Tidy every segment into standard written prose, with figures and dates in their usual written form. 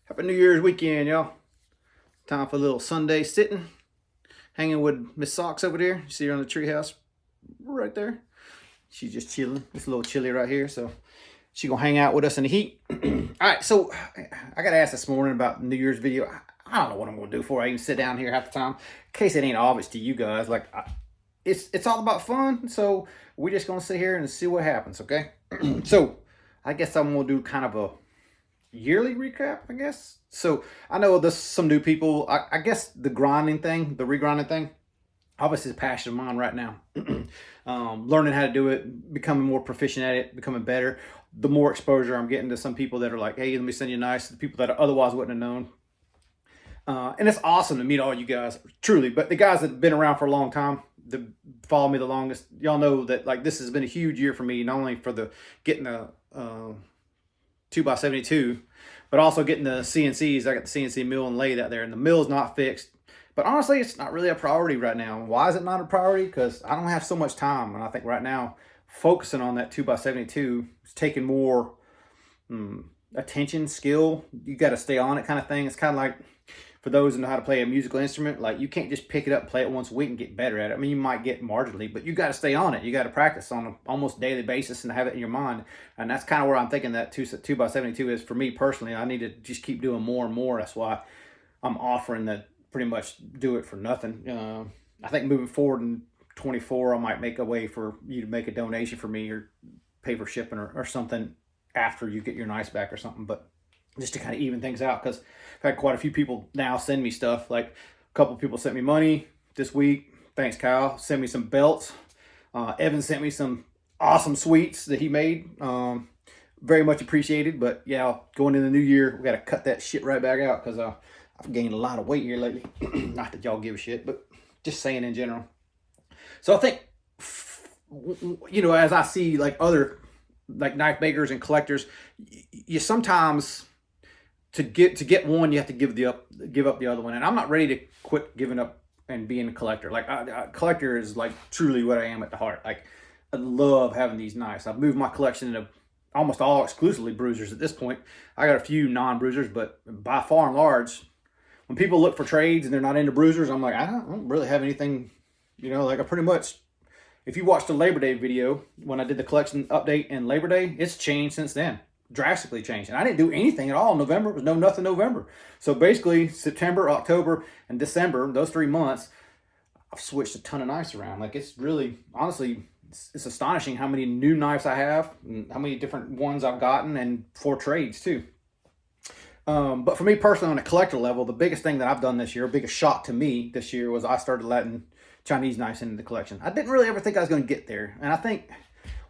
Happy New Year's weekend, y'all. Time for a little Sunday sitting, hanging with Miss Socks over there. You see her on the treehouse right there. She's just chilling. It's a little chilly right here, so she's gonna hang out with us in the heat. All right, so I got asked this morning about the New Year's video. I don't know what I'm gonna do before I even sit down here half the time. In case it ain't obvious to you guys, it's all about fun. So we're just gonna sit here and see what happens, okay? So I guess I'm gonna do kind of a yearly recap, I guess. So I know there's some new people. I guess the regrinding thing, obviously is a passion of mine right now. Learning how to do it, becoming more proficient at it, becoming better. The more exposure I'm getting to some people that are like, hey, let me send you nice, the people that I otherwise wouldn't have known. And it's awesome to meet all you guys, truly. But the guys that have been around for a long time, that follow me the longest, y'all know that like this has been a huge year for me, not only for the getting the 2x72, but also getting the CNCs. I got the CNC mill and lathe out there, and the mill's not fixed. But honestly, it's not really a priority right now. Why is it not a priority? Because I don't have so much time, and I think right now focusing on that 2x72 is taking more attention, skill. You got to stay on it, kind of thing. It's kind of like for those who know how to play a musical instrument, like you can't just pick it up and play it once a week and get better at it. I mean, you might get marginally, but you got to stay on it. You got to practice on an almost daily basis and have it in your mind. And that's kind of where I'm thinking that 2x72 is for me personally. I need to just keep doing more and more. That's why I'm offering that pretty much do it for nothing. I think moving forward in 24, I might make a way for you to make a donation for me or pay for shipping or something after you get your nice back or something. But just to kind of even things out, because I've had quite a few people now send me stuff. Like a couple of people sent me money this week. Thanks, Kyle. Sent me some belts. Evan sent me some awesome sweets that he made. Very much appreciated. But yeah, going into the new year, we got to cut that shit right back out because I've gained a lot of weight here lately. Not that y'all give a shit, but just saying in general. So I think, as I see like other like knife makers and collectors, you sometimes to get one, you have to give up the other one. And I'm not ready to quit giving up and being a collector. Like a collector is like truly what I am at the heart. Like I love having these knives. I've moved my collection into almost all exclusively bruisers at this point. I got a few non-bruisers, but by far and large, when people look for trades and they're not into bruisers, I'm like, I don't really have anything, like I pretty much, if you watched the Labor Day video, when I did the collection update in Labor Day, it's changed since then. Drastically changed. And I didn't do anything at all in November. It was nothing November. So basically September, October, and December, those 3 months, I've switched a ton of knives around. Like it's really, honestly, it's astonishing how many new knives I have, and how many different ones I've gotten, and for trades too. But for me personally, on a collector level, the biggest thing that I've done this year, biggest shock to me this year, was I started letting Chinese knives into the collection. I didn't really ever think I was going to get there. And I think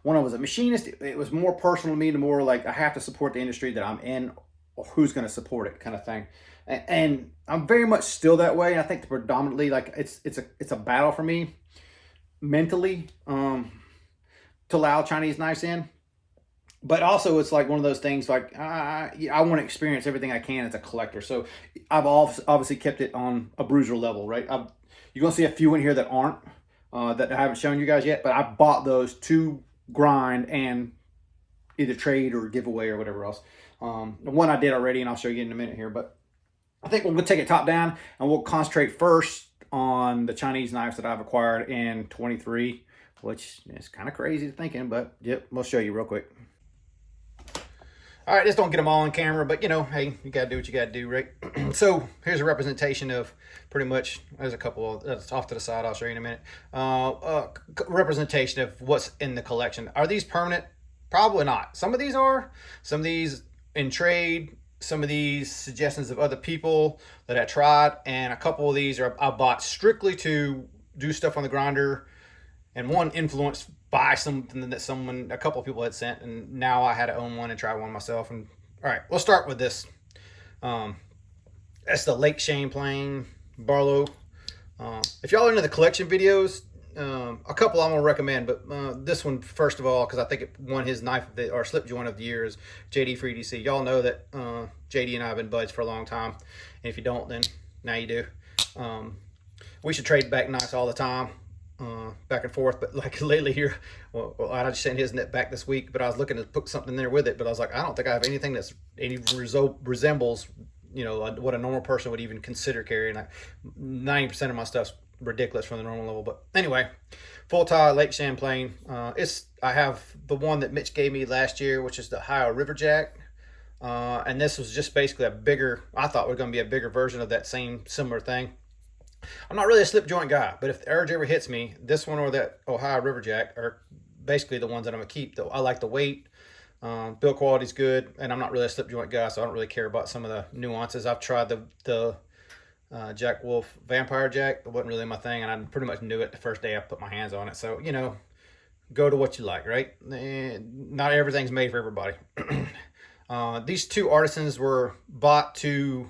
when I was a machinist, it was more personal to me, the more like I have to support the industry that I'm in, or who's going to support it kind of thing. And I'm very much still that way. I think predominantly like it's a battle for me mentally to allow Chinese knives in. But also it's like one of those things like I want to experience everything I can as a collector. So I've obviously kept it on a bruiser level, right? You're going to see a few in here that aren't, that I haven't shown you guys yet, but I bought those to grind and either trade or giveaway or whatever else. The one I did already, and I'll show you in a minute here, but I think we're going to take it top down and we'll concentrate first on the Chinese knives that I've acquired in 23, which is kind of crazy thinking, but yep, we'll show you real quick. All right, just don't get them all on camera, but hey, you gotta do what you gotta do, right? So here's a representation of pretty much, there's a couple that's off to the side, I'll show you in a minute. Representation of what's in the collection. Are these permanent? Probably not. Some of these are, some of these in trade, some of these suggestions of other people that I tried, and a couple of these I bought strictly to do stuff on the grinder, and one influenced by something that a couple of people had sent, and now I had to own one and try one myself. And all right, we'll start with this. That's the Lake Champlain Barlow. If y'all are into the collection videos, a couple I'm gonna recommend, but this one first of all, because I think it won his knife or slip joint of the year, is JD for EDC. Y'all know that JD and I have been buds for a long time, and if you don't, then now you do. We should trade back knives all the time. Back and forth, but like lately here, well, I just sent his net back this week, but I was looking to put something there with it, but I was like, I don't think I have anything that's resembles what a normal person would even consider carrying. Like 90% of my stuff's ridiculous from the normal level. But anyway, full tie Lake Champlain. I have the one that Mitch gave me last year, which is the Ohio Riverjack. And this was just basically I thought was going to be a bigger version of that same similar thing. I'm not really a slip joint guy, but if the urge ever hits me, this one or that Ohio Riverjack are basically the ones that I'm going to keep. Though I like the weight. Build quality's good, and I'm not really a slip joint guy, so I don't really care about some of the nuances. I've tried the Jack Wolf Vampire Jack. It wasn't really my thing, and I pretty much knew it the first day I put my hands on it. So, go to what you like, right? Not everything's made for everybody. These two artisans were bought to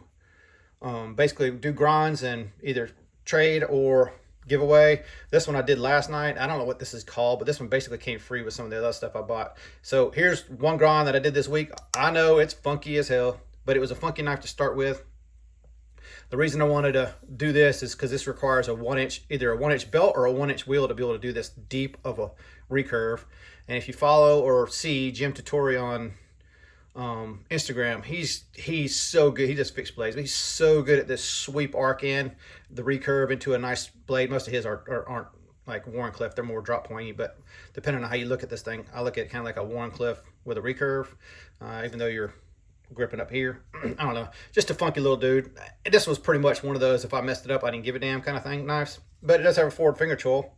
basically do grinds and either trade or giveaway. This one I did last night. I don't know what this is called, but this one basically came free with some of the other stuff I bought. So here's one grind that I did this week. I know it's funky as hell, but it was a funky knife to start with. The reason I wanted to do this is because this requires either a 1-inch belt or a 1-inch wheel to be able to do this deep of a recurve. And if you follow or see Jim Tutori on Instagram, he's so good. He just fixed blades, but he's so good at this sweep arc in the recurve into a nice blade. Most of his aren't like Wharncliffe, they're more drop pointy, but depending on how you look at this thing, I look at it kind of like a Wharncliffe with a recurve, even though you're gripping up here. I don't know, just a funky little dude. This was pretty much one of those if I messed it up I didn't give a damn kind of thing knives, but it does have a forward finger choil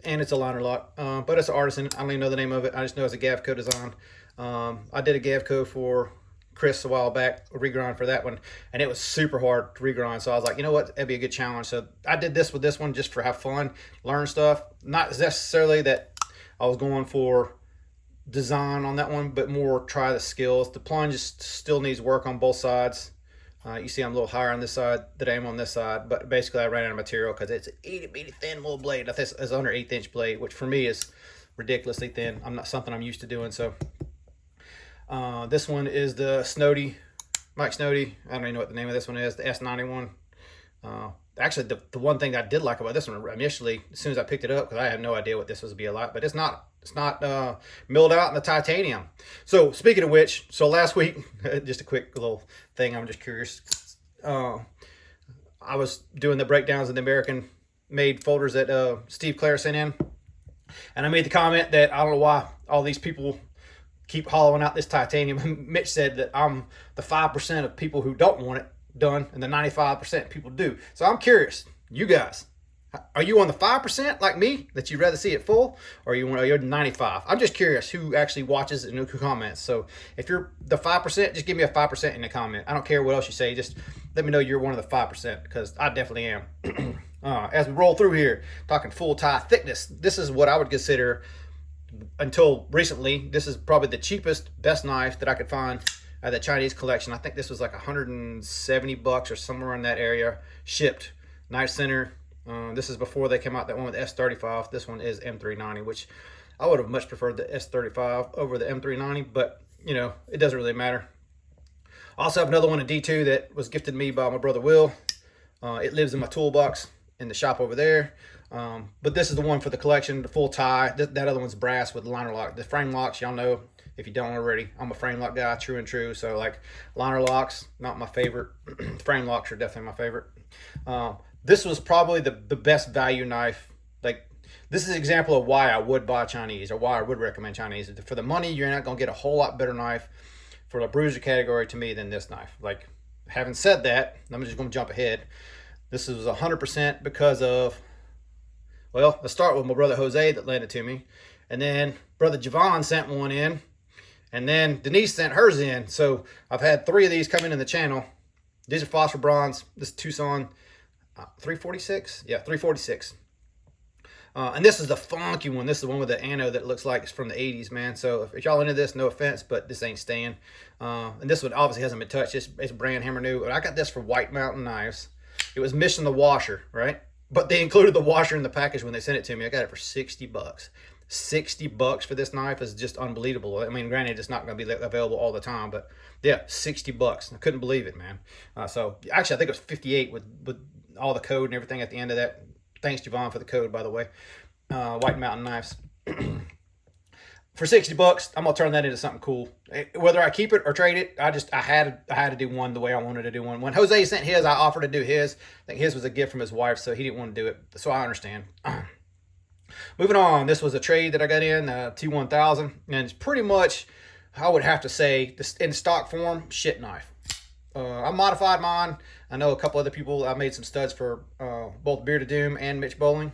and it's a liner lock, but it's an artisan. I don't even know the name of it. I just know it's a Gavco design. I did a Gavco for Chris a while back, a regrind for that one, and it was super hard to regrind. So I was like, you know what, that'd be a good challenge. So I did this with this one just for have fun, learn stuff. Not necessarily that I was going for design on that one, but more try the skills. The plunge still needs work on both sides. You see I'm a little higher on this side than I am on this side, but basically I ran out of material because it's an itty thin little blade. I think it's under 1/8 inch blade, which for me is ridiculously thin. I'm not something I'm used to doing. So this one is the Snody, Mike Snody. I don't even know what the name of this one is, the S91. Actually, the one thing I did like about this one initially, as soon as I picked it up, because I had no idea what this was to be like, but it's not milled out in the titanium. So speaking of which, so last week, just a quick little thing, I'm just curious. I was doing the breakdowns of the American made folders that Steve Clare sent in, and I made the comment that I don't know why all these people keep hollowing out this titanium. Mitch said that I'm the 5% of people who don't want it done and the 95% people do. So I'm curious, you guys, are you on the 5% like me that you'd rather see it full, or are you 95? I'm just curious who actually watches and who comments. So if you're the 5%, just give me a 5% in the comment. I don't care what else you say, just let me know you're one of the 5%, because I definitely am. As we roll through here, talking full tie thickness, this is what I would consider, until recently, this is probably the cheapest, best knife that I could find at the Chinese collection. I think this was like $170 or somewhere in that area, shipped. Knife Center. This is before they came out that one with the S35. This one is M390, which I would have much preferred the S35 over the M390, but it doesn't really matter. I also have another one, a D2, that was gifted me by my brother Will. It lives in my toolbox in the shop over there. But this is the one for the collection, the full tie. That other one's brass with liner lock. The frame locks, y'all know, if you don't already, I'm a frame lock guy, true and true. So like liner locks, not my favorite. Frame locks are definitely my favorite. This was probably the best value knife. Like, this is an example of why I would buy Chinese, or why I would recommend Chinese. For the money, you're not going to get a whole lot better knife for the bruiser category to me than this knife. Like, having said that, I'm just going to jump ahead. This is 100% because of, well, let's start with my brother Jose that lent it to me. And then brother Javon sent one in. And then Denise sent hers in. So I've had 3 of these come in the channel. These are phosphor bronze. This is Tucson 346. Yeah, 346. And this is the funky one. This is the one with the anode that looks like it's from the 80s, man. So if y'all into this, no offense, but this ain't staying. And this one obviously hasn't been touched. It's brand hammer new. I got this for White Mountain Knives. It was missing the washer, right? But they included the washer in the package when they sent it to me. I got it for $60. $60 for this knife is just unbelievable. I mean, granted, it's not going to be available all the time, but yeah, $60. I couldn't believe it, man. So actually, I think it was 58 with all the code and everything at the end of that. Thanks, Javon, for the code, by the way. White Mountain Knives. for 60 bucks, I'm gonna turn that into something cool. Whether I keep it or trade it, I had to do one the way I wanted to do one. When Jose sent his, I offered to do his. I think his was a gift from his wife, so he didn't want to do it. So I understand. Moving on, this was a trade that I got in T1000, and it's pretty much, I would have to say, in stock form, shit knife. I modified mine. I know a couple other people. I made some studs for both Bearded Doom and Mitch Bowling,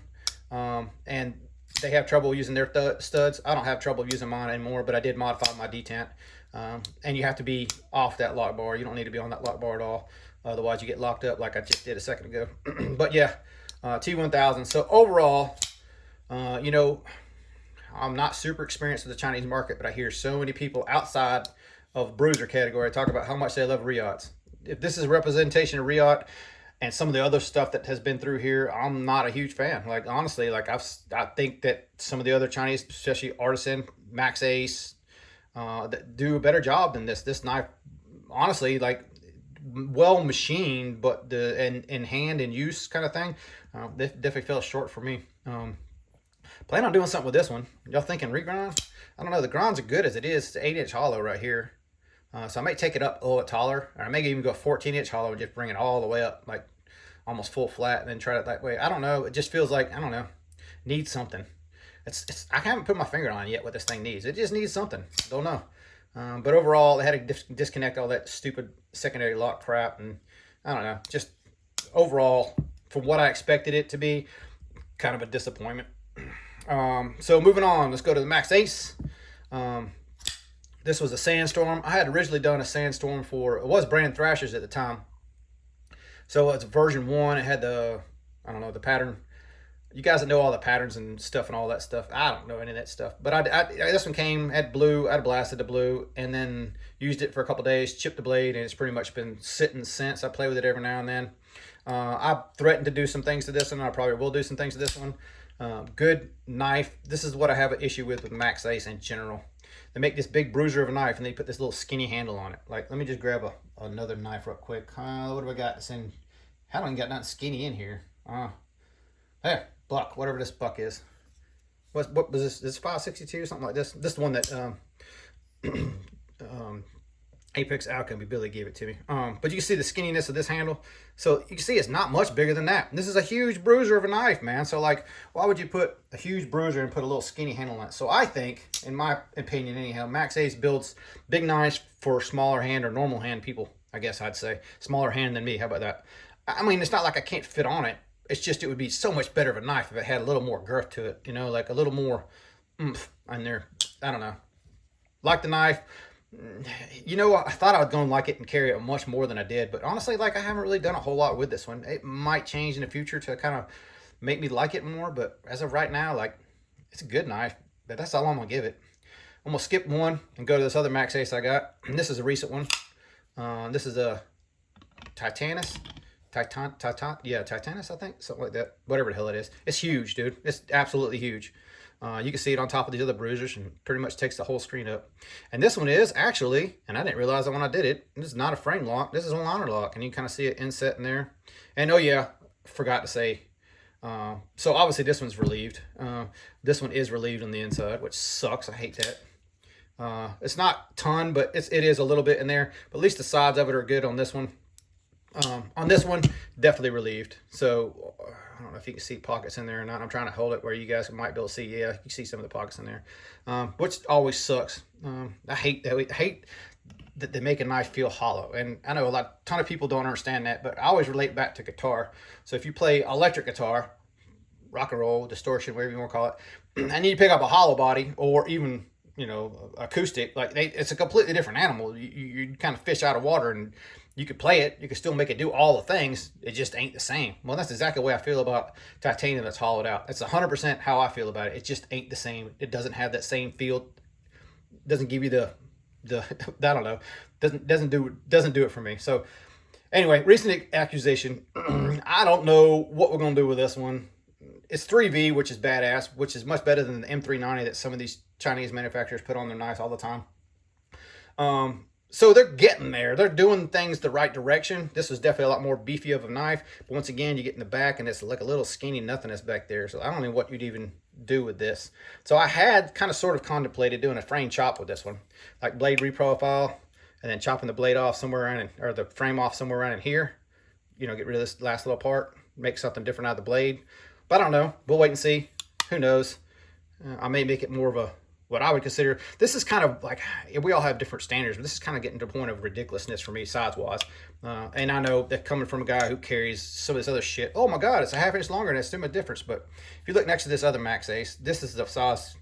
and they have trouble using their studs. I don't have trouble using mine anymore, but I did modify my detent. And you have to be off that lock bar. You don't need to be on that lock bar at all. Otherwise, you get locked up like I just did a second ago. But yeah, T1000. So overall, you know, I'm not super experienced with the Chinese market, but I hear so many people outside of bruiser category talk about how much they love Riots. If this is a representation of Riot and some of the other stuff that has been through here, I'm not a huge fan. Like, honestly, like I think that some of the other Chinese, especially Artisan, Max Ace, that do a better job than this. This knife, honestly, like, well machined, but the in hand and use kind of thing, definitely fell short for me. Plan on doing something with this one. Y'all thinking regrind? I don't know. The grinds are good as it is. It's an 8-inch hollow right here. So I may take it up a little bit taller, or I may even go 14-inch hollow and just bring it all the way up, like almost full flat, and then try it that way. I don't know. It just feels like, I don't know, needs something. I haven't put my finger on yet what this thing needs. It just needs something. Don't know. But overall, I had to disconnect all that stupid secondary lock crap, and I don't know. Just overall, from what I expected it to be, kind of a disappointment. So moving on, let's go to the Max Ace. This was a Sandstorm. I had originally done a Sandstorm for, it was Brandon Thrasher's at the time. So it's version 1. It had the, I don't know, the pattern. You guys that know all the patterns and stuff and all that stuff, I don't know any of that stuff. But this one came, had blue, I blasted the blue, and then used it for a couple days, chipped the blade, and it's pretty much been sitting since. I play with it every now and then. I threatened to do some things to this one. I probably will do some things to this one. Good knife. This is what I have an issue with Max Ace in general. They make this big bruiser of a knife, and they put this little skinny handle on it. Like, let me just grab another knife real quick. What do I got? I haven't got nothing skinny in here. Hey, buck, whatever this buck is. What was this? This 562, something like this. This is the one that Apex Alchemy Billy gave it to me. But you can see the skinniness of this handle. So you can see it's not much bigger than that. This is a huge bruiser of a knife, man. So like, why would you put a huge bruiser and put a little skinny handle on it? So I think, in my opinion anyhow, Max Ace builds big knives for smaller hand or normal hand people, I guess I'd say. Smaller hand than me, how about that? I mean, it's not like I can't fit on it. It's just, it would be so much better of a knife if it had a little more girth to it, you know, like a little more oomph in there. I don't know. Like the knife. You know, I thought I was going to like it and carry it much more than I did, but honestly, like, I haven't really done a whole lot with this one. It might change in the future to kind of make me like it more, but as of right now, like, it's a good knife, but that's all I'm going to give it. I'm going to skip one and go to this other Max Ace I got, and this is a recent one. This is a Titanus, Titanus, I think, something like that, whatever the hell it is. It's huge, dude. It's absolutely huge. You can see it on top of these other bruisers and pretty much takes the whole screen up. And this one is actually, and I didn't realize it when I did it, this is not a frame lock. This is a liner lock, and you can kind of see it inset in there. And oh yeah, forgot to say, so obviously this one's relieved. This one is relieved on the inside, which sucks. I hate that. It's not a ton, but it is a little bit in there. But at least the sides of it are good on this one. On this one, definitely relieved. So I don't know if you can see pockets in there or not. I'm trying to hold it where you guys might be able to see. Yeah, you can see some of the pockets in there, which always sucks. I hate that they make a knife feel hollow, and I know ton of people don't understand that, but I always relate back to guitar. So if you play electric guitar, rock and roll, distortion, whatever you want to call it, and you pick up a hollow body or even, you know, acoustic, like it's a completely different animal. You kind of fish out of water, and you could play it, you could still make it do all the things, it just ain't the same. Well, that's exactly the way I feel about titanium that's hollowed out. That's 100% how I feel about it. It just ain't the same. It doesn't have that same feel. Doesn't give you the I don't know. Doesn't do it for me. So anyway, recent accusation. I don't know what we're gonna do with this one. It's 3V, which is badass, which is much better than the M390 that some of these Chinese manufacturers put on their knives all the time. So they're getting there. They're doing things the right direction. This was definitely a lot more beefy of a knife. But once again, you get in the back, and it's like a little skinny nothingness back there. So I don't know what you'd even do with this. So I had kind of sort of contemplated doing a frame chop with this one, like blade reprofile, and then chopping the blade off somewhere around or the frame off somewhere around in here. You know, get rid of this last little part, make something different out of the blade. But I don't know. We'll wait and see. Who knows? I may make it more of a, what I would consider, this is kind of like, we all have different standards, but this is kind of getting to the point of ridiculousness for me size-wise. And I know that coming from a guy who carries some of this other shit, oh my God, it's a half inch longer and it's still a difference. But if you look next to this other Max Ace, this is the size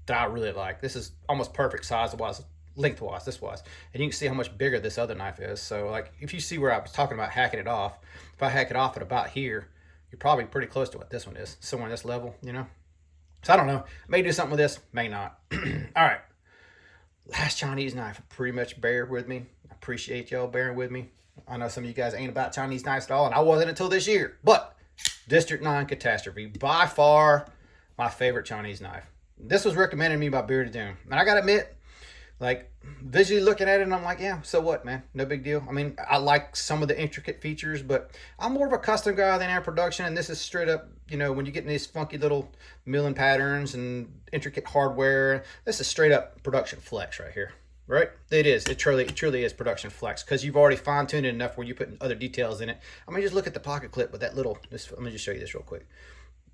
that I really like. This is almost perfect size-wise, lengthwise, this was. And you can see how much bigger this other knife is. So like, if you see where I was talking about hacking it off, if I hack it off at about here, you're probably pretty close to what this one is, somewhere in this level, you know? So I don't know. May do something with this, may not. All right. Last Chinese knife. Pretty much bear with me. I appreciate y'all bearing with me. I know some of you guys ain't about Chinese knives at all, and I wasn't until this year. But District 9 Catastrophe, by far my favorite Chinese knife. This was recommended to me by Bearded Doom. And I got to admit, like, visually looking at it, and I'm like, yeah, so what, man? No big deal. I mean, I like some of the intricate features, but I'm more of a custom guy than our production, and this is straight up, you know, when you get in these funky little milling patterns and intricate hardware, this is straight up production flex right here, right? It is. It truly is production flex, because you've already fine-tuned it enough where you put other details in it. I mean, just look at the pocket clip with that little, let me just show you this real quick.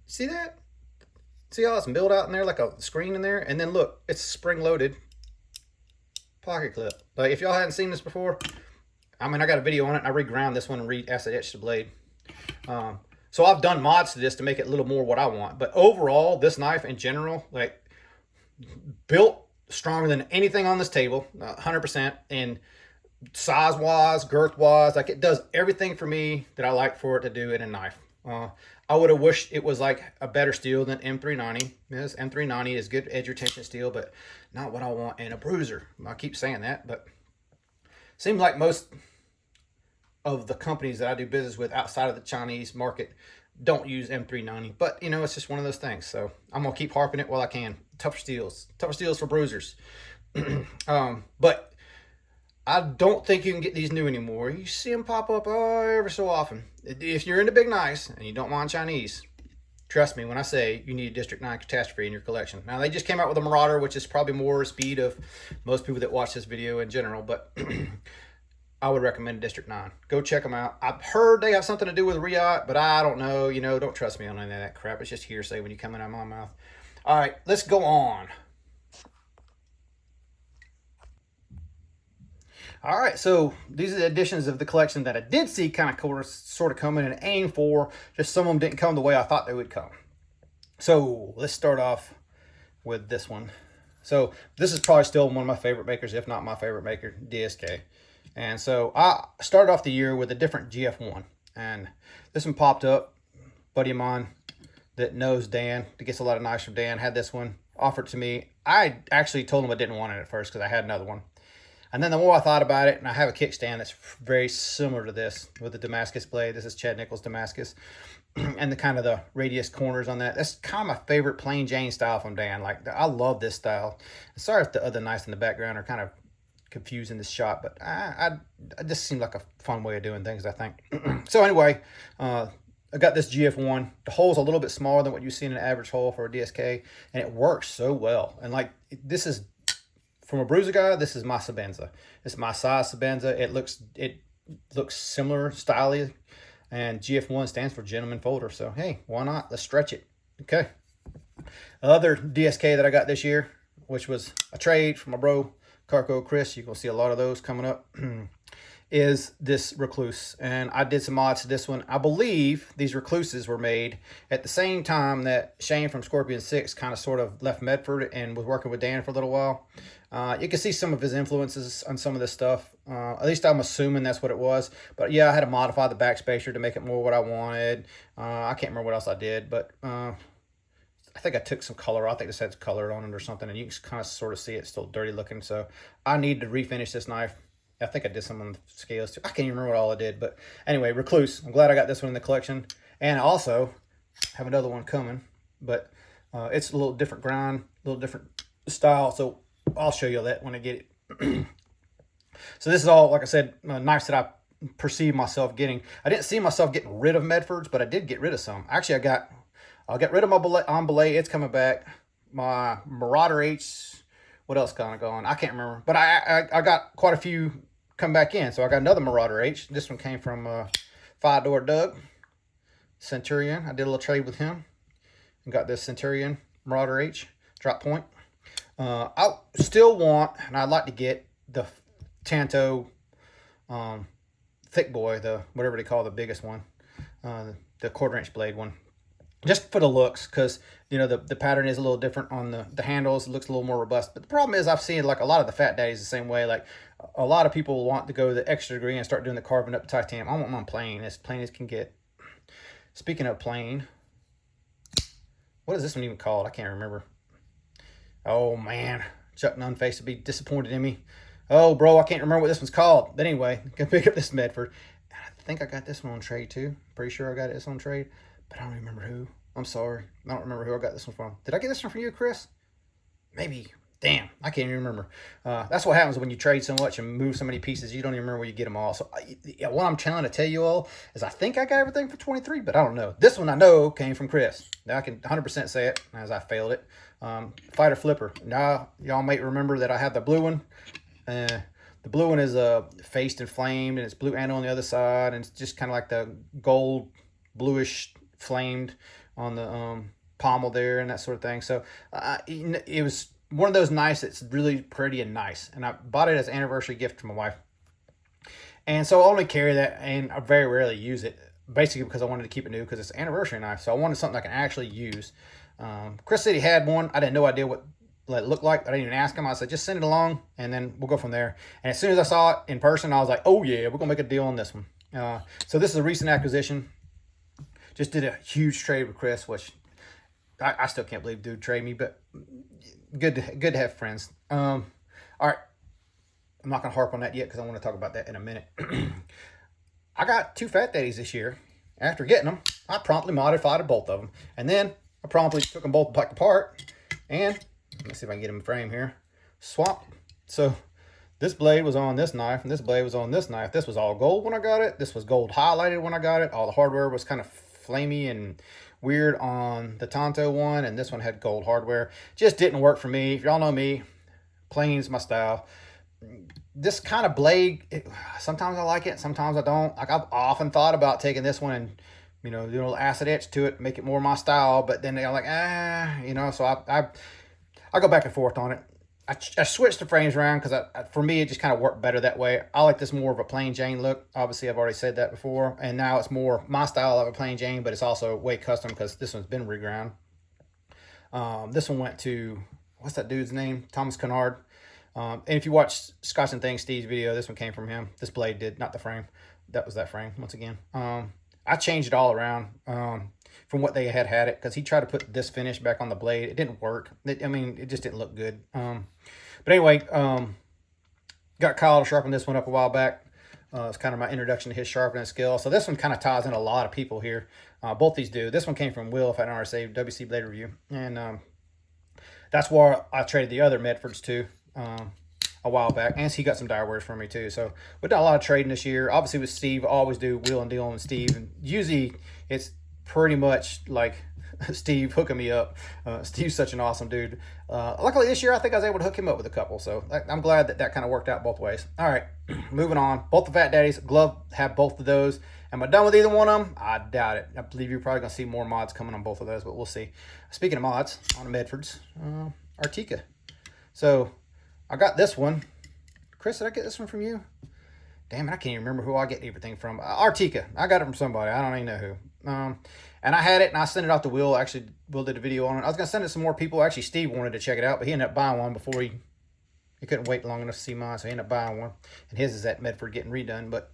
See that? See how it's milled out in there like a screen in there? And then look, it's spring-loaded pocket clip. Like, if y'all hadn't seen this before, I mean, I got a video on it, and I reground this one and re-acid etched the blade. So I've done mods to this to make it a little more what I want. But overall, this knife in general, like, built stronger than anything on this table, 100%. And size-wise, girth-wise, like, it does everything for me that I like for it to do in a knife. I would have wished it was like a better steel than M390. Yes, M390 is good edge retention steel, but not what I want in a bruiser. I keep saying that, but seems like most of the companies that I do business with outside of the Chinese market don't use M390. But, you know, it's just one of those things. So I'm going to keep harping it while I can. Tougher steels for bruisers. But I don't think you can get these new anymore. You see them pop up every so often. If you're into big knives and you don't mind Chinese, trust me when I say you need a District 9 Catastrophe in your collection. Now, they just came out with a Marauder, which is probably more speed of most people that watch this video in general, but I would recommend District 9. Go check them out. I've heard they have something to do with Riot, but I don't know. You know, don't trust me on any of that crap. It's just hearsay when you come out of my mouth. All right, let's go on. All right, so these are the additions of the collection that I did see kind of sort of coming and aim for. Just some of them didn't come the way I thought they would come. So let's start off with this one. So this is probably still one of my favorite makers, if not my favorite maker, DSK. And so I started off the year with a different GF1. And this one popped up. Buddy of mine that knows Dan, that gets a lot of knives from Dan, had this one, offered to me. I actually told him I didn't want it at first because I had another one. And then the more I thought about it, and I have a kickstand that's very similar to this with the Damascus blade. This is Chad Nichols Damascus. And the kind of the radius corners on that. That's kind of my favorite plain Jane style from Dan. Like, I love this style. Sorry if the other knives in the background are kind of confusing this shot, but I just seemed like a fun way of doing things, I think. So anyway, I got this GF1. The hole's a little bit smaller than what you see in an average hole for a DSK, and it works so well. And like, this is, from a bruiser guy, this is my Sebenza. It's my size Sebenza. It looks similar styly, and GF1 stands for Gentleman Folder. So hey, why not? Let's stretch it. Okay. Other DSK that I got this year, which was a trade from my bro Carco Chris. You're gonna see a lot of those coming up. Is this Recluse, and I did some mods to this one. I believe these Recluses were made at the same time that Shane from Scorpion 6 kind of sort of left Medford and was working with Dan for a little while. You can see some of his influences on some of this stuff. At least I'm assuming that's what it was. But yeah, I had to modify the backspacer to make it more what I wanted. I can't remember what else I did, but I think I took some color. I think this had color on it or something, and you can kind of sort of see it's still dirty looking. So I need to refinish this knife. I think I did some on the scales too. I can't even remember what all I did. But anyway, Recluse. I'm glad I got this one in the collection. And I also have another one coming. But it's a little different grind, a little different style. So I'll show you that when I get it. So this is all, like I said, knives that I perceive myself getting. I didn't see myself getting rid of Medfords, but I did get rid of some. Actually, I got I'll get rid of my on belay. It's coming back. My Marauder H. What else kind of going? I can't remember. But I got quite a few come back in. So I got another Marauder H. This one came from Five Door Doug Centurion. I did a little trade with him and got this Centurion Marauder H drop point. I still want, and I'd like to get the Tanto thick boy, the whatever they call the biggest one, the 1/4" blade one, just for the looks, because you know the pattern is a little different on the handles. It looks a little more robust. But the problem is I've seen like a lot of the Fat Daddies the same way. Like a lot of people want to go the extra degree and start doing the carving up titanium. I want mine plain, as plain as can get. Speaking of plain, what is this one even called? I can't remember. Oh man, Chuck Nunface would be disappointed in me. Oh bro, I can't remember what this one's called. But anyway, I can pick up this Medford. I think I got this one on trade too. Pretty sure I got this on trade, but I don't remember who. I'm sorry. I don't remember who I got this one from. Did I get this one from you, Chris? Maybe. Damn, I can't even remember. That's what happens when you trade so much and move so many pieces. You don't even remember where you get them all. So what I'm trying to tell you all is I think I got everything for 23, but I don't know. This one I know came from Chris. Now I can 100% say it as I failed it. Fighter Flipper. Now y'all might remember that I have the blue one. The blue one is faced and flamed, and it's blue anno on the other side, and it's just kind of like the gold bluish flamed on the pommel there and that sort of thing. So it was one of those nice, it's really pretty and nice, and I bought it as an anniversary gift for my wife. And so I only carry that, and I very rarely use it, basically because I wanted to keep it new because it's an anniversary knife. So I wanted something I can actually use. Chris said he had one. I had no idea what it looked like. I didn't even ask him. I said, just send it along, and then we'll go from there. And as soon as I saw it in person, I was like, oh yeah, we're gonna make a deal on this one. So this is a recent acquisition. Just did a huge trade with Chris, which I still can't believe dude trade me, but good to have friends. All right, I'm not gonna harp on that yet because I want to talk about that in a minute. I got 2 Fat Daddies this year. After getting them, I promptly modified both of them, and then I promptly took them both back apart, and let me see if I can get them in frame here. Swap. So this blade was on this knife, and this blade was on this knife. This was all gold when I got it. This was gold highlighted when I got it. All the hardware was kind of flamey and weird on the Tanto one, and this one had gold hardware. Just didn't work for me. If y'all know me, plain's my style. This kind of blade, sometimes I like it, sometimes I don't. Like I've often thought about taking this one and, you know, do a little acid etch to it, make it more my style, but then I'm like, you know, so I go back and forth on it. I switched the frames around because for me, it just kind of worked better that way. I like this more of a plain Jane look. Obviously, I've already said that before. And now it's more my style of a plain Jane, but it's also way custom because this one's been reground. This one went to, what's that dude's name? Thomas Kennard. And if you watch Scotch and Things, Steve's video, this one came from him. This blade did, not the frame. That was that frame, once again. I changed it all around from what they had it, because he tried to put this finish back on the blade. It didn't work. I mean, it just didn't look good. But anyway, got Kyle to sharpen this one up a while back. It's kind of my introduction to his sharpening skill. So this one kind of ties in a lot of people here. Both these do. This one came from Will, if I don't already say, WC Blade Review. And that's where I traded the other Medfords to a while back. And he got some dire wares from me too. So we've done a lot of trading this year. Obviously with Steve, I always do Will and Dylan and Steve. And usually it's pretty much like Steve hooking me up. Steve's such an awesome dude. Luckily this year, I think I was able to hook him up with a couple. So I'm glad that kind of worked out both ways. All right, moving on. Both the Fat Daddies, glove, have both of those. Am I done with either one of them? I doubt it. I believe you're probably going to see more mods coming on both of those, but we'll see. Speaking of mods, on the Medfords, Artica. So I got this one. Chris, did I get this one from you? Damn it, I can't even remember who I get everything from. Artica. I got it from somebody. I don't even know who. And I had it, and I sent it off to Will. Actually, Will did a video on it. I was going to send it to some more people. Actually, Steve wanted to check it out, but he ended up buying one before he couldn't wait long enough to see mine, so he ended up buying one. And his is at Medford getting redone. But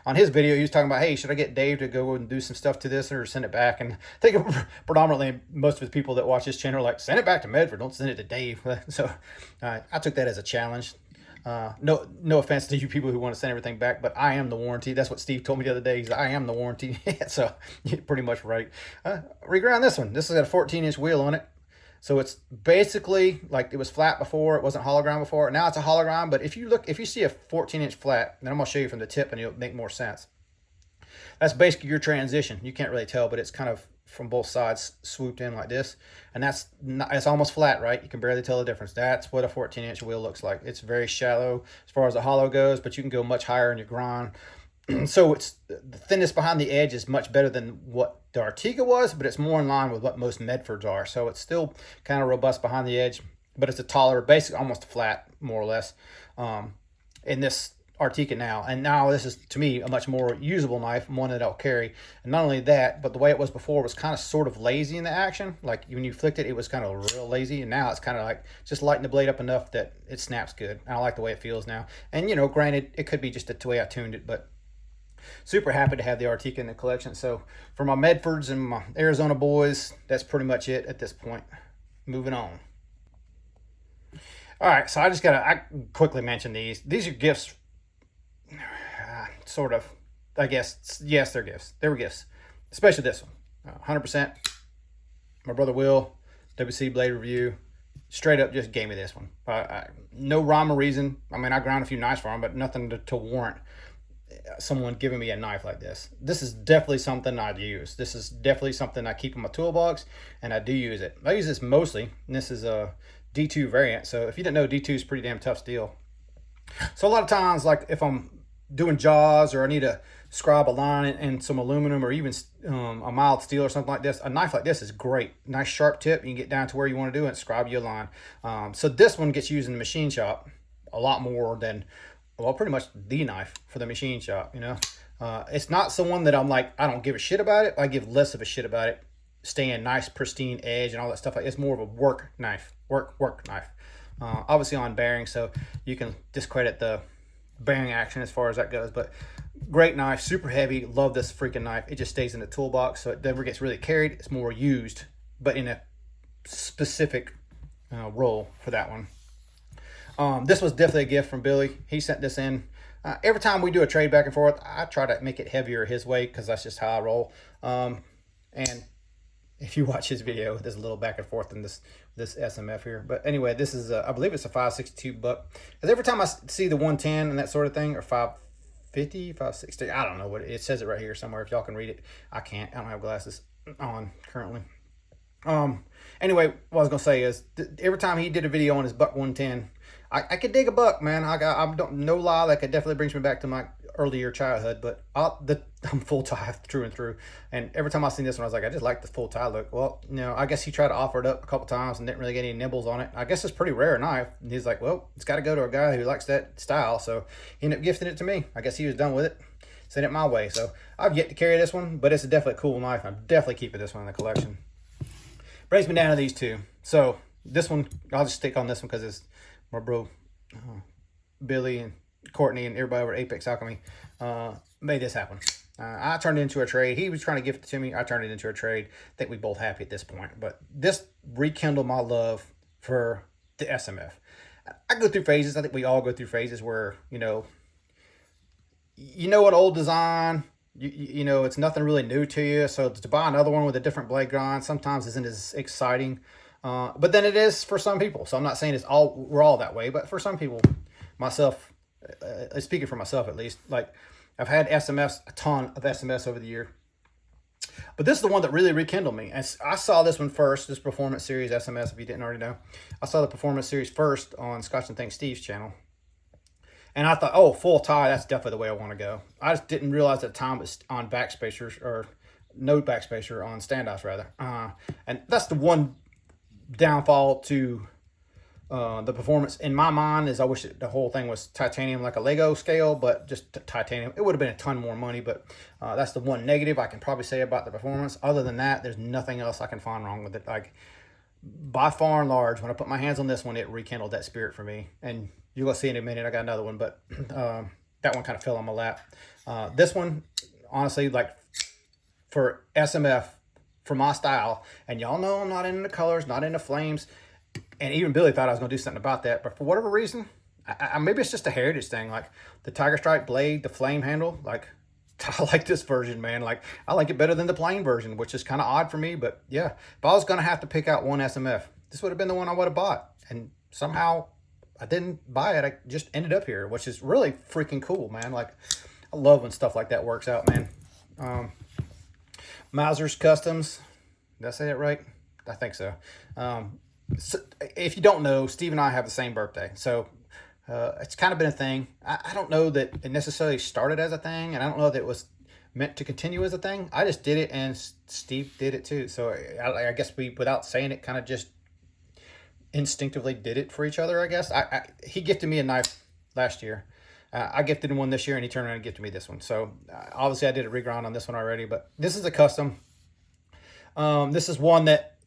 on his video, he was talking about, hey, should I get Dave to go and do some stuff to this or send it back? And I think predominantly most of the people that watch this channel are like, send it back to Medford. Don't send it to Dave. So I took that as a challenge. No offense to you people who want to send everything back, but I am the warranty. That's what Steve told me the other day. He's like, I am the warranty. So you're pretty much right. Reground this one. This has got a 14-inch wheel on it. So it's basically like it was flat before. It wasn't hologram before. Now it's a hologram. But if you see a 14-inch flat, then I'm going to show you from the tip and it'll make more sense. That's basically your transition. You can't really tell, but it's kind of from both sides swooped in like this, and it's almost flat, right? You can barely tell the difference. That's what a 14-inch wheel looks like. It's very shallow as far as the hollow goes, but you can go much higher in your grind. So it's the thinness behind the edge is much better than what the Artica was, but it's more in line with what most Medfords are. So it's still kind of robust behind the edge, but it's a taller, basically almost flat, more or less, in this Artica now. And now this is, to me, a much more usable knife, one that I'll carry. And not only that, but the way it was before was kind of sort of lazy in the action. Like when you flicked it, it was kind of real lazy. And now it's kind of like just lighten the blade up enough that it snaps good. I like the way it feels now. And, you know, granted, it could be just the way I tuned it, but super happy to have the Artica in the collection. So for my Medfords and my Arizona boys, that's pretty much it at this point. Moving on. All right, so I quickly mention these. These are gifts, sort of, I guess. Yes, they're gifts. They were gifts, especially this one. 100%. My brother Will, WC Blade Review, straight up just gave me this one. No rhyme or reason. I mean, I ground a few knives for him, but nothing to warrant someone giving me a knife like this. This is definitely something I'd use. This is definitely something I keep in my toolbox, and I do use it. I use this mostly, and this is a D2 variant. So if you didn't know, D2 is pretty damn tough steel. So a lot of times, like if I'm doing jaws or I need to scribe a line in some aluminum or even a mild steel or something like this, a knife like this is great. Nice sharp tip. You can get down to where you want to do it and scribe you a line. So this one gets used in the machine shop a lot more than, well, pretty much the knife for the machine shop, you know. It's not someone that I'm like, I don't give a shit about it. I give less of a shit about it. Staying nice, pristine edge and all that stuff. It's more of a work knife, work knife. Obviously on bearing, so you can discredit the bearing action as far as that goes. But great knife, super heavy. Love this freaking knife. It just stays in the toolbox, so it never gets really carried. It's more used, but in a specific role for that one. This was definitely a gift from Billy. He sent this in. Every time we do a trade back and forth, I try to make it heavier his way because that's just how I roll. And if you watch his video, there's a little back and forth in this SMF here. But anyway, this is, I believe it's a 562 buck. Because every time I see the 110 and that sort of thing, or 550, 560, I don't know what it says it right here somewhere. If y'all can read it, I can't. I don't have glasses on currently. Anyway, what I was gonna say is every time he did a video on his buck 110, I could dig a buck, man. I don't, no lie, like it definitely brings me back to my earlier childhood. But I'm full tie through and through. And every time I seen this one, I was like, I just like the full tie look. Well, you know, I guess he tried to offer it up a couple times and didn't really get any nibbles on it. I guess it's a pretty rare knife. And he's like, well, it's got to go to a guy who likes that style. So he ended up gifting it to me. I guess he was done with it. Sent it my way. So I've yet to carry this one, but it's definitely a cool knife. I'm definitely keeping this one in the collection. Brings me down to these two. So this one, I'll just stick on this one because it's my bro Billy and Courtney and everybody over at Apex Alchemy made this happen. I turned it into a trade. He was trying to gift it to me. I turned it into a trade. I think we're both happy at this point. But this rekindled my love for the SMF. I go through phases. I think we all go through phases where, you know an old design, you know, it's nothing really new to you. So to buy another one with a different blade grind sometimes isn't as exciting. But then it is for some people. So I'm not saying we're all that way, but for some people, myself, speaking for myself at least, like I've had SMFs, a ton of SMFs over the year. But this is the one that really rekindled me. And I saw this one first, this Performance Series SMS, if you didn't already know. I saw the Performance Series first on Scotch and Think Steve's channel. And I thought, oh, full tie, that's definitely the way I want to go. I just didn't realize at the time it was on backspacers, or no backspacer, on standoffs rather. And that's the one downfall to the Performance in my mind, is I wish the whole thing was titanium, like a Lego scale, but just titanium. It would have been a ton more money, but that's the one negative I can probably say about the Performance. Other than that, there's nothing else I can find wrong with it. Like, by far and large, when I put my hands on this one, it rekindled that spirit for me. And you're going to see in a minute, I got another one, but that one kind of fell on my lap. This one, honestly, like for SMF, for my style, and y'all know I'm not into the colors, not into flames, and even Billy thought I was going to do something about that, but for whatever reason, maybe it's just a heritage thing, like the Tiger Stripe blade, the flame handle, like I like this version, man. Like, I like it better than the plain version, which is kind of odd for me, but yeah, if I was going to have to pick out one SMF, this would have been the one I would have bought, and somehow I didn't buy it. I just ended up here, which is really freaking cool, man. Like, I love when stuff like that works out, man. Mauser's Customs, Did I say that right? I think so. So if you don't know, Steve and I have the same birthday. So it's kind of been a thing. I don't know that it necessarily started as a thing, and I don't know that it was meant to continue as a thing. I just did it, and Steve did it too. So I guess we, without saying it, kind of just instinctively did it for each other, I guess. He gifted me a knife last year. I gifted him one this year, and he turned around and gifted me this one. So obviously I did a regrind on this one already, but this is a custom. This is one that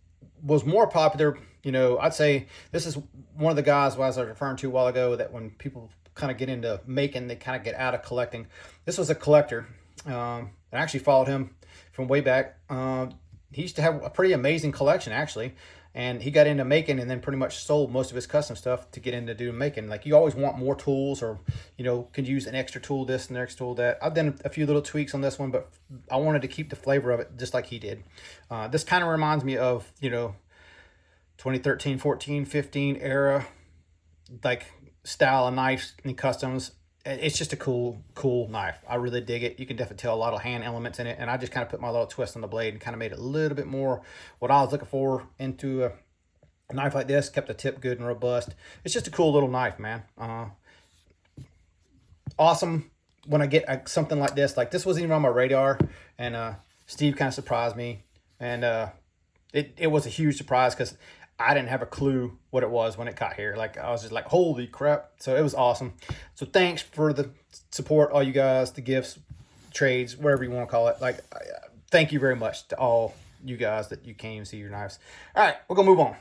was more popular. You know, I'd say this is one of the guys, as I was referring to a while ago, that when people kind of get into making, they kind of get out of collecting. This was a collector. I actually followed him from way back. He used to have a pretty amazing collection, actually. And he got into making and then pretty much sold most of his custom stuff to get into doing making. Like, you always want more tools, or, you know, could use an extra tool this and an extra tool that. I've done a few little tweaks on this one, but I wanted to keep the flavor of it just like he did. This kind of reminds me of, you know, 2013, 14, 15 era, like, style of knives and customs. It's just a cool knife. I really dig it. You can definitely tell a lot of hand elements in it, and I just kind of put my little twist on the blade and kind of made it a little bit more what I was looking for into a knife like this. Kept the tip good and robust. It's just a cool little knife, man. Awesome when I get something like this. Like, this wasn't even on my radar, and Steve kind of surprised me, and it was a huge surprise because I didn't have a clue what it was when it got here. Like, I was just like, holy crap. So it was awesome. So thanks for the support, all you guys, the gifts, trades, whatever you want to call it. Like, thank you very much to all you guys that you came see your knives. All right, we're going to move on.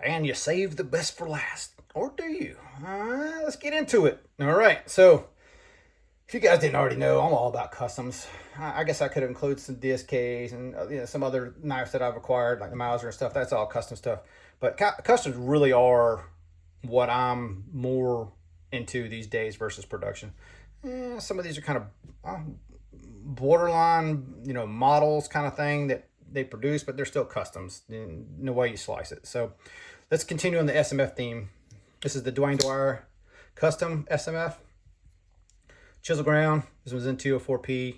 And you save the best for last. Or do you? Let's get into it. All right, so if you guys didn't already know, I'm all about customs. I guess I could include some DSKs and you know, some other knives that I've acquired, like the Mauser and stuff. That's all custom stuff. But customs really are what I'm more into these days versus production. Some of these are kind of borderline, you know, models kind of thing that they produce, but they're still customs in the way you slice it. So let's continue on the SMF theme. This is the Dwayne Dwyer Custom SMF. Chisel ground. This one's in 204p.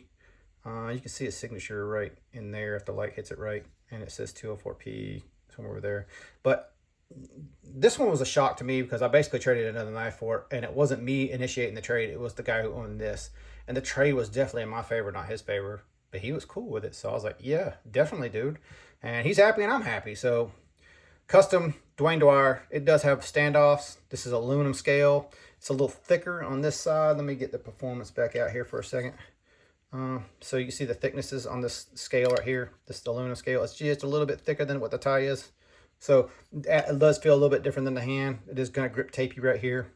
You can see his signature right in there if the light hits it right, and it says 204p somewhere over there. But this one was a shock to me because I basically traded another knife for it, and it wasn't me initiating the trade. It was the guy who owned this, and the trade was definitely in my favor, not his favor. But he was cool with it, so I was like, yeah, definitely, dude. And he's happy, and I'm happy. So custom Dwayne Dwyer. It does have standoffs. This is aluminum scale. It's a little thicker on this side. Let me get the performance back out here for a second. So you can see the thicknesses on this scale right here, this aluminum scale. It's just a little bit thicker than what the tie is. So it does feel a little bit different than the hand. It is going to grip tape you right here.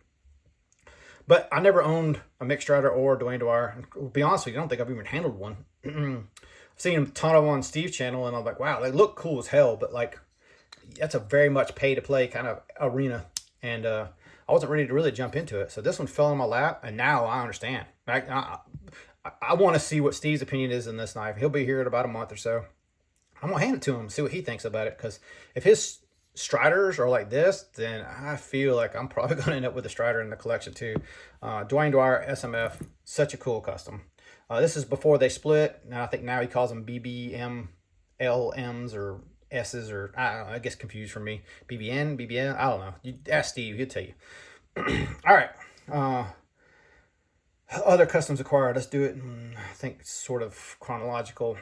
But I never owned a Mick Strider or Dwayne Dwyer. And to be honest with you, I don't think I've even handled one. I've seen a ton of them on Steve's channel, and I'm like, wow, they look cool as hell. But like, that's a very much pay-to-play kind of arena. And I wasn't ready to really jump into it. So this one fell in my lap, and now I understand. I want to see what Steve's opinion is in this knife. He'll be here in about a month or so. I'm going to hand it to him, see what he thinks about it. Because if his Striders are like this, then I feel like I'm probably going to end up with a Strider in the collection too. Dwayne Dwyer SMF, such a cool custom. This is before they split. Now I think now he calls them BBM LMs or S's, or I don't know, I guess confused for me. BBN, I don't know. You ask Steve, he'll tell you. All right. Other customs acquired. Let's do it in, I think, sort of chronological.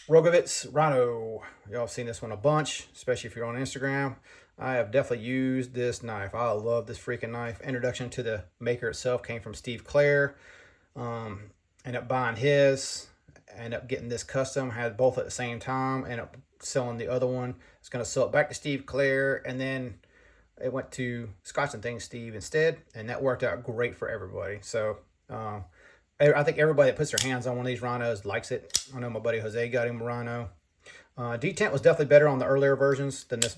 Rogovitz Rhino. Y'all have seen this one a bunch, especially if you're on Instagram. I have definitely used this knife. I love this freaking knife. Introduction to the maker itself came from Steve Clare. Ended up buying his. Ended up getting this custom. Had both at the same time. Ended up selling the other one. I was going to sell it back to Steve Clare, and then it went to Scotch and Things Steve instead, and that worked out great for everybody. So I think everybody that puts their hands on one of these Rhinos likes it. I know my buddy Jose got him a Rhino. Detent was definitely better on the earlier versions than this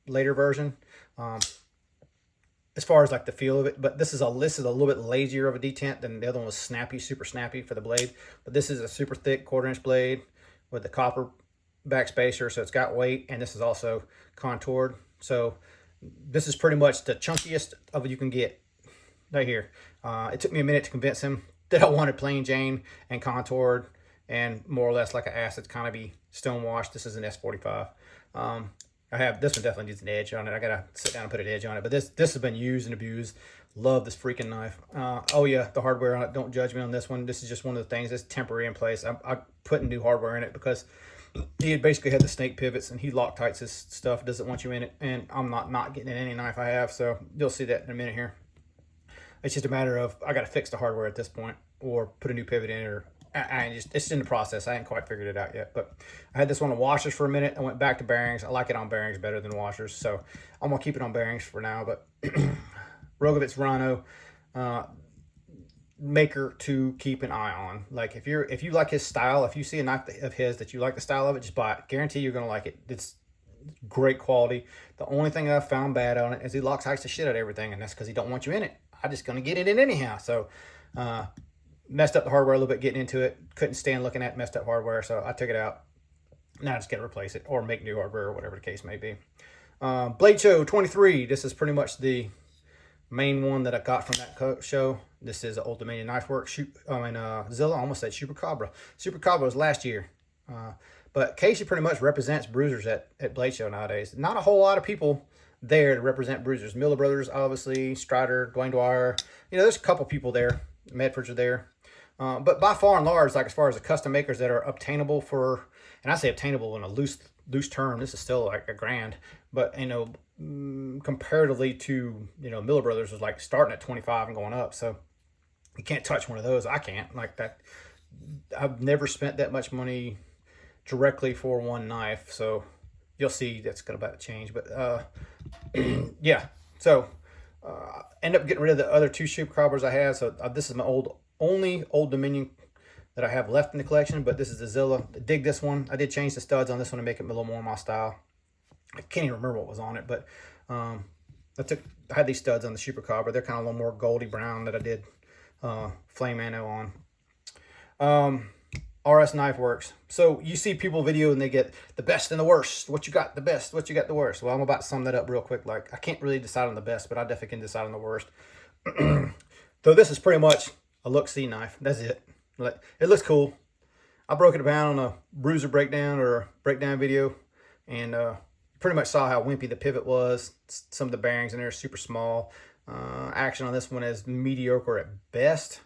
later version, as far as like the feel of it. But this is a little bit lazier of a detent than the other one was snappy, super snappy for the blade. But this is a super thick 1/4" blade with the copper backspacer, so it's got weight, and this is also contoured. So this is pretty much the chunkiest of what you can get right here. It took me a minute to convince him that I wanted plain Jane and contoured and more or less like an acid kind of be stone washed. This is an S45. I have this one definitely needs an edge on it. I gotta sit down and put an edge on it. But this has been used and abused. Love this freaking knife. Oh yeah, the hardware on it. Don't judge me on this one. This is just one of the things that's temporary in place. I put new hardware in it because he had basically had the snake pivots and he Loctites his stuff. Doesn't want you in it, and I'm not getting in any knife I have. So you'll see that in a minute here. It's just a matter of I got to fix the hardware at this point, or put a new pivot in, or it's in the process. I ain't quite figured it out yet. But I had this one on washers for a minute. I went back to bearings. I like it on bearings better than washers, so I'm gonna keep it on bearings for now. But Rogovitz Rhino, maker to keep an eye on. Like if you like his style, if you see a knife of his that you like the style of it, just buy it. Guarantee you're gonna like it. It's great quality. The only thing I've found bad on it is he Loctites the shit out of everything, and that's because he don't want you in it. I'm just gonna get it in anyhow. So messed up the hardware a little bit getting into it. Couldn't stand looking at messed up hardware, so I took it out. Now I just gotta replace it or make new hardware or whatever the case may be. Blade Show 23. This is pretty much the main one that I got from that show. This is Old Dominion Knife Works. Zilla. I almost said Chupacabra. Chupacabra was last year. But Casey pretty much represents bruisers at Blade Show nowadays. Not a whole lot of people there to represent bruisers. Miller Brothers, obviously, Strider, Dwayne Dwyer. You know, there's a couple people there. Medfords are there. But by far and large, like as far as the custom makers that are obtainable for, and I say obtainable in a loose term, this is still like $1,000. But, you know, comparatively to, you know, Miller Brothers was like starting at 25 and going up. So you can't touch one of those. I can't like that. I've never spent that much money directly for one knife. So you'll see that's going to about to change. But yeah, so end up getting rid of the other two Chupacabras I had. So this is my only Old Dominion that I have left in the collection, but this is the Zilla. Dig this one. I did change the studs on this one to make it a little more my style. I can't even remember what was on it, but I had these studs on the Chupacabra. They're kind of a little more goldy brown that I did flame anno on. RS Knife Works. So you see people video and they get the best and the worst. What you got the best, what you got the worst. Well, I'm about to sum that up real quick. Like, I can't really decide on the best, but I definitely can decide on the worst. So this is pretty much a look-see knife. That's it. Like, it looks cool. I broke it down on a bruiser breakdown or a breakdown video, and pretty much saw how wimpy the pivot was. Some of the bearings in there are super small. Action on this one is mediocre at best.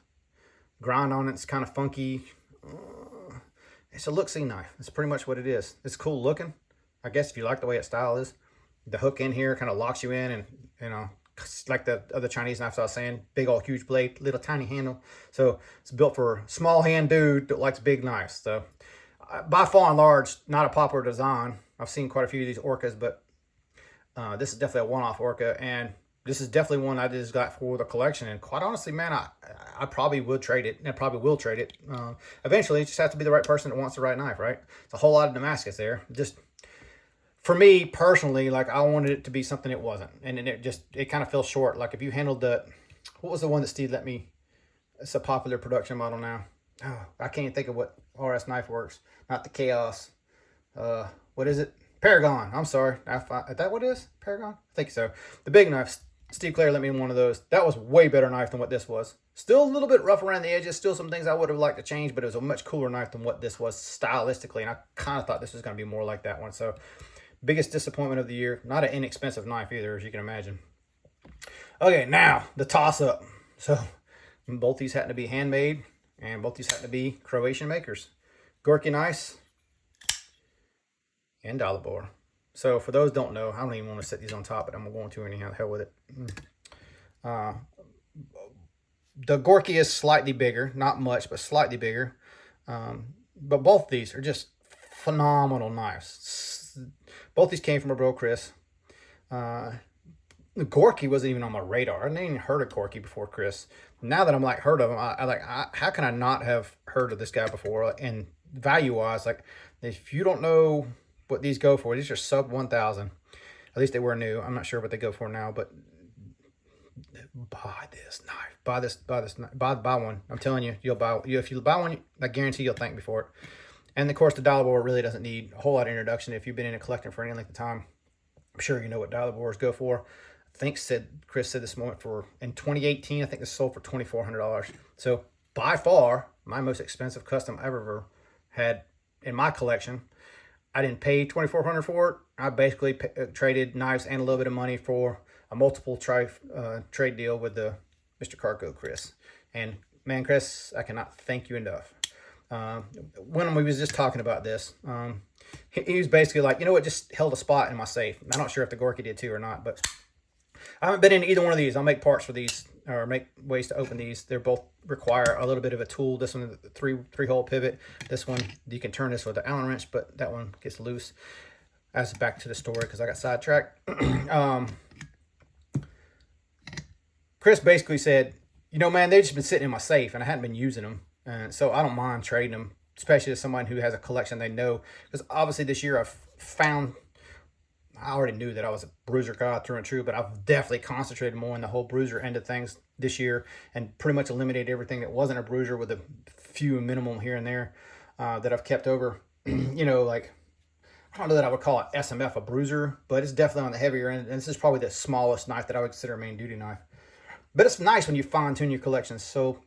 Grind on it's kind of funky. It's a look-see knife. It's pretty much what it is. It's cool looking. I guess if you like the way its style is. The hook in here kind of locks you in, and, you know, like the other Chinese knives I was saying, big old huge blade, little tiny handle. So it's built for a small hand dude that likes big knives. So by far and large, not a popular design. I've seen quite a few of these Orcas, but this is definitely a one-off Orca, and this is definitely one I just got for the collection. And quite honestly, man, I probably would trade it. I probably will trade it. Eventually, it just has to be the right person that wants the right knife, right? It's a whole lot of Damascus there. Just for me personally, like, I wanted it to be something it wasn't, and it kind of fell short. Like, if you handled what was the one that Steve let me? It's a popular production model now. Oh, I can't even think of what RS Knife Works. Not the Chaos. What is it? Paragon. I'm sorry. Is that what it is? Paragon? I think so. The big knife. Steve Clare let me one of those. That was way better knife than what this was. Still a little bit rough around the edges. Still some things I would have liked to change, but it was a much cooler knife than what this was stylistically. And I kind of thought this was going to be more like that one. So, biggest disappointment of the year. Not an inexpensive knife either, as you can imagine. Okay, now the toss-up. So, both these happen to be handmade, and both these happen to be Croatian makers. Gorky Knives and Dalibor. So for those who don't know, I don't even want to set these on top, but I'm going to anyhow. The hell with it. The Gorky is slightly bigger, not much, but slightly bigger. But both of these are just phenomenal knives. Both these came from a bro, Chris. The Gorky wasn't even on my radar. I didn't even heard of Gorky before Chris. Now that I'm like heard of him, how can I not have heard of this guy before? And value-wise, like, if you don't know what these go for, these are sub 1,000. At least they were new. I'm not sure what they go for now, but buy this knife. Buy one. I'm telling you, if you buy one, I guarantee you'll thank me for it. And of course, the Dalibor really doesn't need a whole lot of introduction. If you've been in a collecting for any length of time, I'm sure you know what Dalibors go for. Chris said this moment in 2018, I think this sold for $2,400. So by far my most expensive custom I've ever had in my collection. I didn't pay $2,400 for it. I basically traded knives and a little bit of money for a multiple trade deal with the Mr. Carco, Chris. And man, Chris, I cannot thank you enough. When we was just talking about this, he was basically like, you know what, just held a spot in my safe. I'm not sure if the Gorky did too or not, but I haven't been in either one of these. I'll make parts for these, or make ways to open these. They both require a little bit of a tool. This one, the three-hole pivot. This one, you can turn this with the Allen wrench, but that one gets loose. As back to the story, because I got sidetracked. Chris basically said, you know, man, they've just been sitting in my safe, and I hadn't been using them. So I don't mind trading them, especially as someone who has a collection they know. Because obviously this year I've found... I already knew that I was a bruiser guy through and through, but I've definitely concentrated more on the whole bruiser end of things this year and pretty much eliminated everything that wasn't a bruiser, with a few minimum here and there that I've kept over. You know, like, I don't know that I would call it SMF a bruiser, but it's definitely on the heavier end. And this is probably the smallest knife that I would consider a main duty knife. But it's nice when you fine tune your collections. So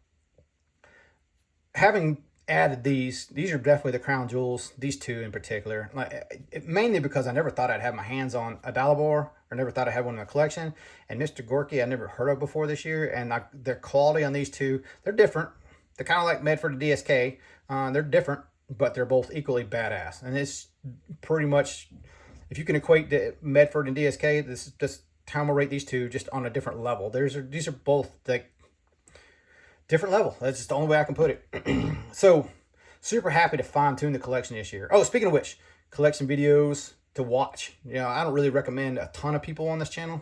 having added these are definitely the crown jewels, these two in particular, like mainly because I never thought I'd have my hands on a Dalibor, or never thought I had one in my collection. And Mr. Gorky I never heard of before this year, and their quality on these two, they're different. They're kind of like Medford and DSK. They're different, but they're both equally badass. And it's pretty much, if you can equate the Medford and DSK, this is just how I'm gonna rate these two, just on a different level. These are both like different level. That's just the only way I can put it. So super happy to fine tune the collection this year. Oh, speaking of which, collection videos to watch. You know, I don't really recommend a ton of people on this channel,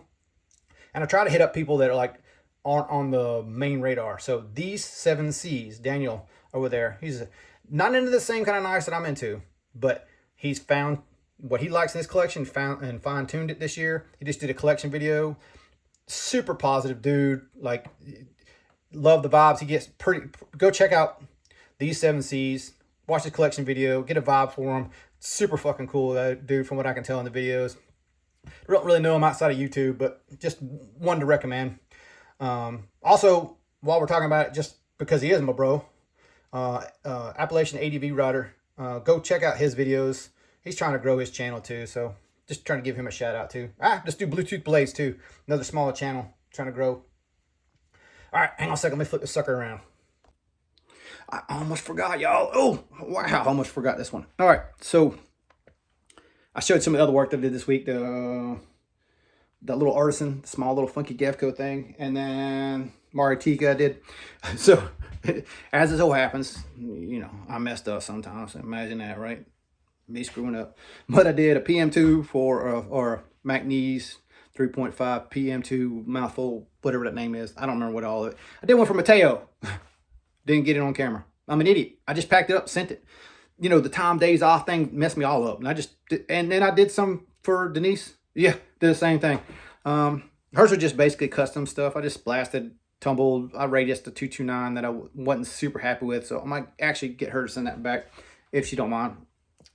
and I try to hit up people that are like aren't on the main radar. So these 7Cs, Daniel over there, he's not into the same kind of knives that I'm into, but he's found what he likes in his collection, found and fine tuned it this year. He just did a collection video. Super positive dude. Like, love the vibes he gets. Go check out these 7Cs, watch the collection video, get a vibe for him. Super fucking cool dude, from what I can tell in the videos. Don't really know him outside of YouTube, but just wanted to recommend. Also, while we're talking about it, just because he is my bro, Appalachian ADV Rider, go check out his videos. He's trying to grow his channel too, so just trying to give him a shout out too. Just do Bluetooth blades too. Another smaller channel, trying to grow. All right, hang on a second. Let me flip this sucker around. I almost forgot, y'all. Oh, wow. I almost forgot this one. All right, so I showed some of the other work that I did this week. The little artisan, small little funky Gevco thing. And then Maritika I did. So, as this all happens, you know, I messed up sometimes. Imagine that, right? Me screwing up. But I did a PM2 or McNeese 3.5 PM2 mouthful, whatever that name is. I don't remember what all of it. I did one for Mateo. Didn't get it on camera. I'm an idiot. I just packed it up, sent it. You know, the time days off thing messed me all up. And then I did some for Denise. Yeah, did the same thing. Hers was just basically custom stuff. I just blasted, tumbled. I radiused a 229 that I wasn't super happy with. So I might actually get her to send that back if she don't mind.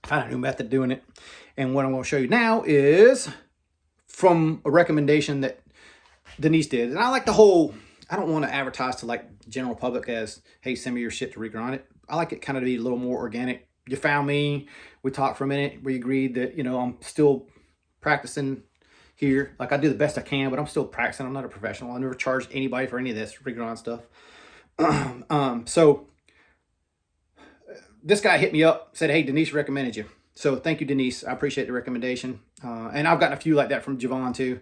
Find a new method of doing it. And what I'm going to show you now is from a recommendation that Denise did. And I like the whole, I don't want to advertise to like general public as, hey, send me your shit to regrind it. I like it kind of to be a little more organic. You found me, we talked for a minute, we agreed that, you know, I'm still practicing here. Like, I do the best I can, but I'm still practicing. I'm not a professional. I never charged anybody for any of this regrind stuff. So this guy hit me up, said, hey, Denise recommended you. So thank you, Denise. I appreciate the recommendation. And I've gotten a few like that from Javon too.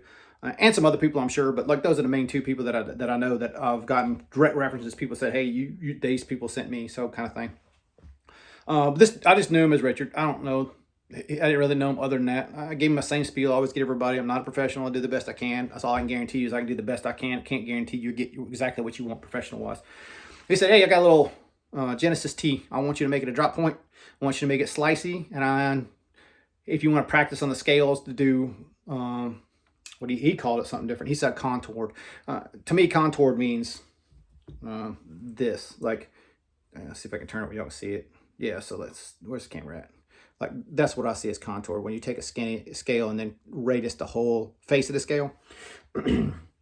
And some other people, I'm sure, but like those are the main two people that I know that I've gotten direct references. People said, hey, these people sent me, so kind of thing. I just knew him as Richard. I don't know. I didn't really know him other than that. I gave him the same spiel I always give everybody. I'm not a professional. I do the best I can. That's all I can guarantee you is I can do the best I can. I can't guarantee you get exactly what you want professional-wise. He said, hey, I got a little Genesis T. I want you to make it a drop point. I want you to make it slicey. And if you want to practice on the scales to do... what he called it something different. He said contoured. To me, contoured means this. Like, let's see if I can turn it where y'all can see it. Yeah, so where's the camera at? Like, that's what I see as contour. When you take a scale and then radius the whole face of the scale.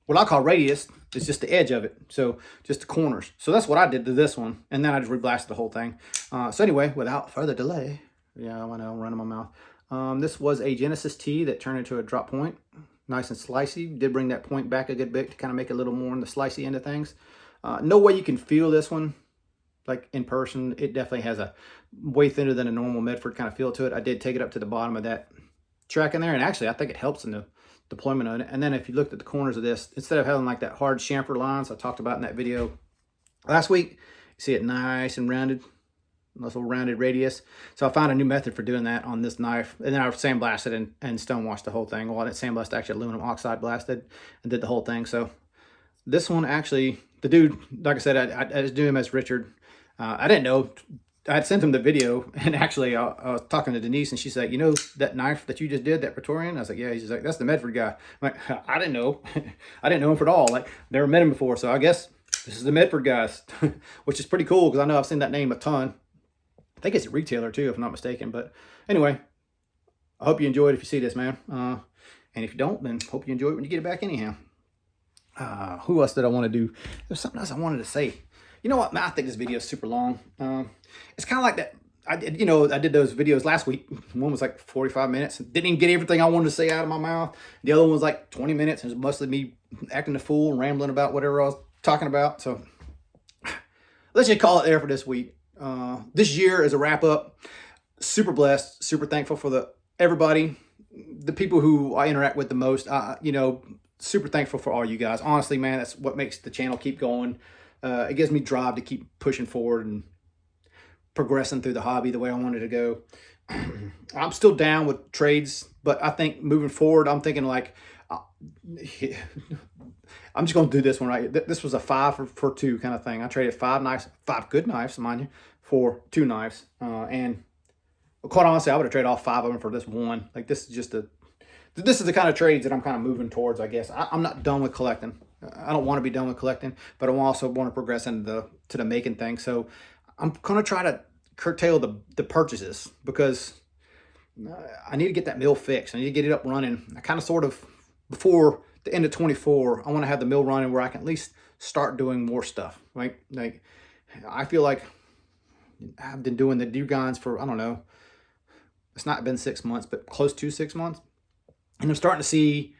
what I call radius is just the edge of it. So just the corners. So that's what I did to this one. And then I just reblasted the whole thing. So anyway, without further delay, yeah, I know I'm running my mouth. This was a Genesis T that turned into a drop point. Nice and slicey. Did bring that point back a good bit to kind of make it a little more on the slicey end of things. No way you can feel this one like in person. It definitely has a way thinner than a normal Medford kind of feel to it. I did take it up to the bottom of that track in there, and actually I think it helps in the deployment of it. And then if you looked at the corners of this, instead of having like that hard chamfer lines I talked about in that video last week, you see it nice and rounded, nice little rounded radius. So I found a new method for doing that on this knife, and then I sandblasted and stone washed the whole thing. Well, I didn't sandblast, actually aluminum oxide blasted and did the whole thing. So this one actually, the dude, like I said, I just do him as Richard. I didn't know. I had sent him the video, and actually I was talking to Denise, and she's like, you know that knife that you just did, that Praetorian? I was like, yeah. She's like, that's the Medford guy. I'm like, I didn't know. I didn't know him at all. Like, never met him before, so I guess this is the Medford guys, which is pretty cool because I know I've seen that name a ton. I think it's a retailer too, if I'm not mistaken. But anyway, I hope you enjoyed if you see this, man. And if you don't, then hope you enjoy it when you get it back anyhow. Who else did I want to do? There's something else I wanted to say. You know what, man, I think this video is super long. It's kind of like that. I did those videos last week. One was like 45 minutes. Didn't even get everything I wanted to say out of my mouth. The other one was like 20 minutes. It was mostly me acting a fool and rambling about whatever I was talking about. So let's just call it there for this week. This year is a wrap up. Super blessed, super thankful for everybody, the people who I interact with the most. Super thankful for all you guys. Honestly, man, that's what makes the channel keep going. It gives me drive to keep pushing forward and progressing through the hobby the way I wanted to go. I'm still down with trades, but I think moving forward, I'm thinking like, I'm just going to do this one right. This was a 5 for 2 kind of thing. I traded 5 knives, 5 good knives, mind you, for 2 knives. And quite honestly, I would have traded all 5 of them for this one. Like, this is the kind of trades that I'm kind of moving towards, I guess. I'm not done with collecting. I don't want to be done with collecting, but I also want to progress into the making thing. So I'm going to try to curtail the purchases because I need to get that mill fixed. I need to get it up running. I kind of sort of, before the end of 24, I want to have the mill running where I can at least start doing more stuff. Right? Like, I feel like I've been doing the Dugons for, I don't know, it's not been 6 months, but close to 6 months. And I'm starting to see,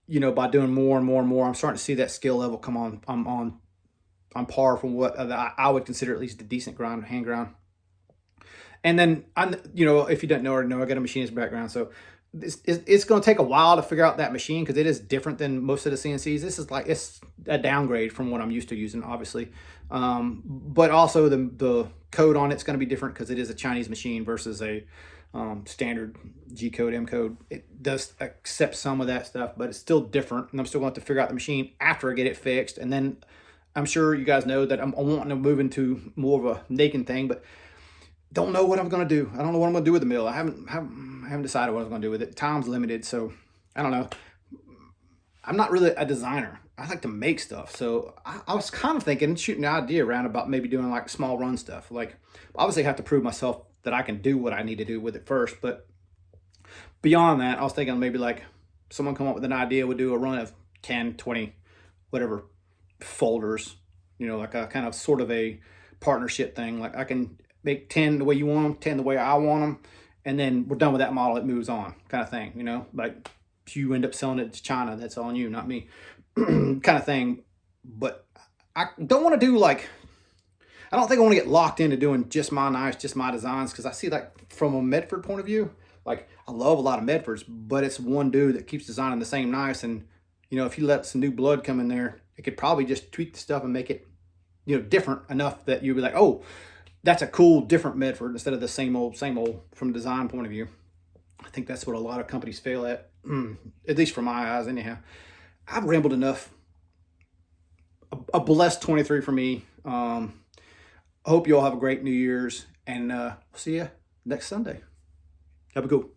by doing more and more and more, I'm starting to see that skill level come on. I'm on par from what I would consider at least a decent hand grind. And then, if you don't know or know, I got a machinist background. So it's going to take a while to figure out that machine because it is different than most of the CNCs. This is like, it's a downgrade from what I'm used to using, obviously. But also the code on it's going to be different because it is a Chinese machine versus a standard G code, M code. It does accept some of that stuff, but it's still different. And I'm still going to have to figure out the machine after I get it fixed. And then I'm sure you guys know that I'm wanting to move into more of a naked thing, but don't know what I'm going to do. I don't know what I'm going to do with the mill. I haven't decided what I'm going to do with it. Time's limited, so I don't know. I'm not really a designer. I like to make stuff. So I was kind of thinking, shooting an idea around about maybe doing like small run stuff. Like, obviously I have to prove myself that I can do what I need to do with it first. But beyond that, I was thinking maybe like someone come up with an idea, would do a run of 10, 20, whatever folders, like a kind of sort of a partnership thing. Like, I can make 10 the way you want them, 10 the way I want them. And then we're done with that model. It moves on, kind of thing, like if you end up selling it to China, that's on you, not me, kind of thing. But I don't want to do like, I don't think I want to get locked into doing just my knives, just my designs, because I see, like, from a Medford point of view, like, I love a lot of Medfords, but it's one dude that keeps designing the same knives. And, if he let some new blood come in there, it could probably just tweak the stuff and make it, different enough that you'd be like, oh, that's a cool, different Medford instead of the same old from a design point of view. I think that's what a lot of companies fail at least from my eyes anyhow. I've rambled enough. A blessed 23 for me. I hope you all have a great New Year's, and see you next Sunday. Have a good one.